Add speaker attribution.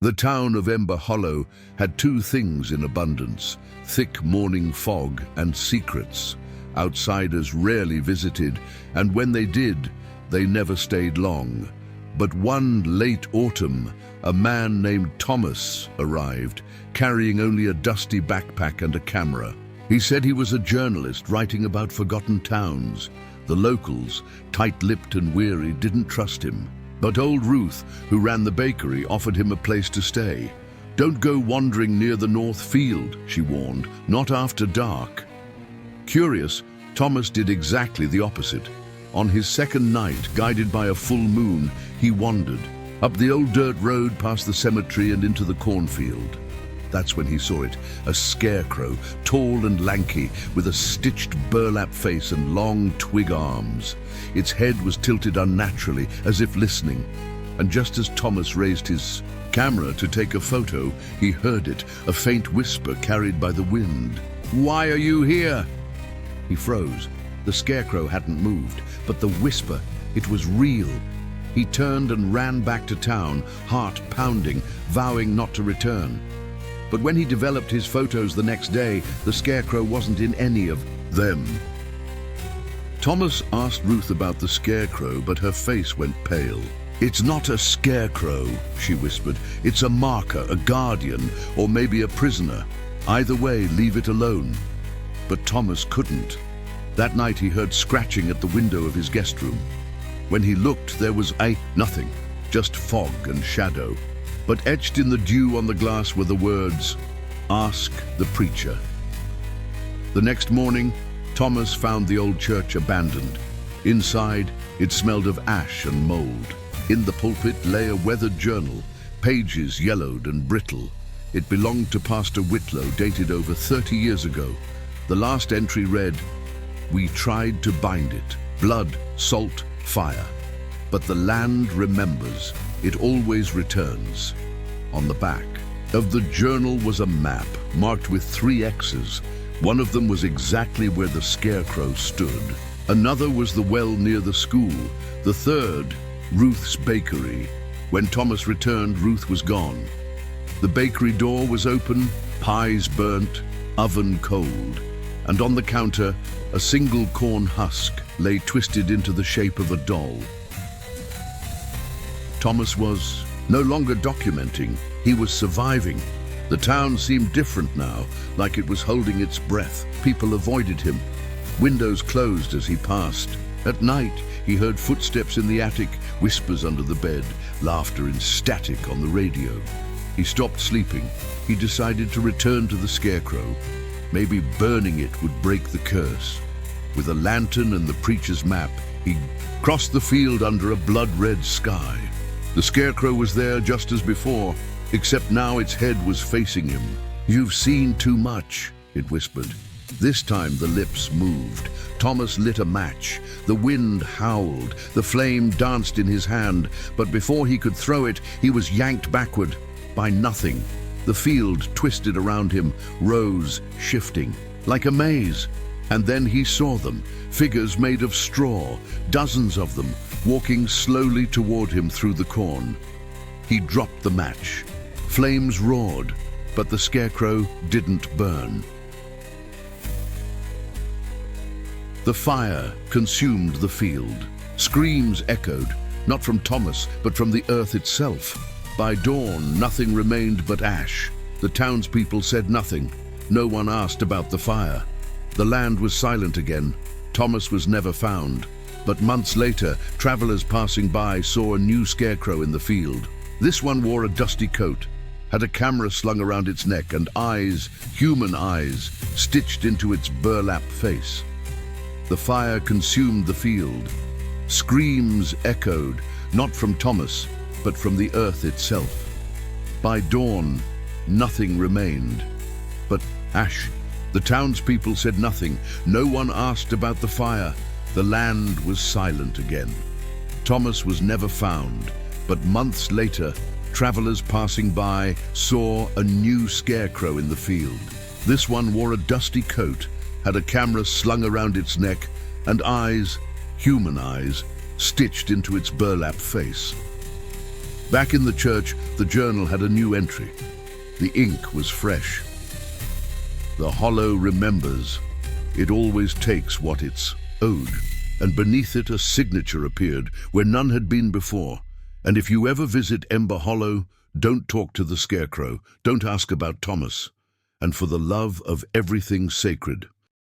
Speaker 1: The town of Ember Hollow had two things in abundance: thick morning fog and secrets. Outsiders rarely visited, and when they did, they never stayed long. But one late autumn, a man named Thomas arrived, carrying only a dusty backpack and a camera. He said he was a journalist writing about forgotten towns. The locals, tight-lipped and weary, didn't trust him. But old Ruth, who ran the bakery, offered him a place to stay. "Don't go wandering near the north field," she warned, "not after dark." Curious, Thomas did exactly the opposite. On his second night, guided by a full moon, he wandered up the old dirt road past the cemetery and into the cornfield. That's when he saw it, a scarecrow, tall and lanky, with a stitched burlap face and long twig arms. Its head was tilted unnaturally, as if listening. And just as Thomas raised his camera to take a photo, he heard it, a faint whisper carried by the wind. "Why are you here?" He froze. The scarecrow hadn't moved, but the whisper, it was real. He turned and ran back to town, heart pounding, vowing not to return. But when he developed his photos the next day, the scarecrow wasn't in any of them. Thomas asked Ruth about the scarecrow, but her face went pale. "It's not a scarecrow," she whispered. "It's a marker, a guardian, or maybe a prisoner. Either way, leave it alone." But Thomas couldn't. That night he heard scratching at the window of his guest room. When he looked, there was nothing, just fog and shadow. But etched in the dew on the glass were the words, "Ask the preacher." The next morning, Thomas found the old church abandoned. Inside, it smelled of ash and mold. In the pulpit lay a weathered journal, pages yellowed and brittle. It belonged to Pastor Whitlow, dated over 30 years ago. The last entry read, "We tried to bind it, blood, salt, fire. But the land remembers, it always returns." On the back of the journal was a map marked with 3 X's. One of them was exactly where the scarecrow stood. Another was the well near the school. The third, Ruth's bakery. When Thomas returned, Ruth was gone. The bakery door was open, pies burnt, oven cold. And on the counter, a single corn husk lay twisted into the shape of a doll. Thomas was no longer documenting, he was surviving. The town seemed different now, like it was holding its breath. People avoided him. Windows closed as he passed. At night, he heard footsteps in the attic, whispers under the bed, laughter in static on the radio. He stopped sleeping. He decided to return to the scarecrow. Maybe burning it would break the curse. With a lantern and the preacher's map, he crossed the field under a blood-red sky. The scarecrow was there just as before, except now its head was facing him. "You've seen too much," it whispered. This time the lips moved. Thomas lit a match. The wind howled. The flame danced in his hand, but before he could throw it, he was yanked backward by nothing. The field twisted around him, rose, shifting, like a maze. And then he saw them, figures made of straw, dozens of them, walking slowly toward him through the corn. He dropped the match. Flames roared, but the scarecrow didn't burn. The fire consumed the field. Screams echoed, not from Thomas, but from the earth itself. By dawn, nothing remained but ash. The townspeople said nothing. No one asked about the fire. The land was silent again. Thomas was never found. But months later, travelers passing by saw a new scarecrow in the field. This one wore a dusty coat, had a camera slung around its neck, and eyes, human eyes, stitched into its burlap face. The fire consumed the field. Screams echoed, not from Thomas, but from the earth itself. By dawn, nothing remained but ash. The townspeople said nothing. No one asked about the fire. The land was silent again. Thomas was never found, but months later, travelers passing by saw a new scarecrow in the field. This one wore a dusty coat, had a camera slung around its neck, and eyes, human eyes, stitched into its burlap face. Back in the church, the journal had a new entry. The ink was fresh. The hollow remembers. It always takes what it's owed. And beneath it a signature appeared where none had been before. And if you ever visit Ember Hollow, don't talk to the Scarecrow. Don't ask about Thomas. And for the love of everything sacred,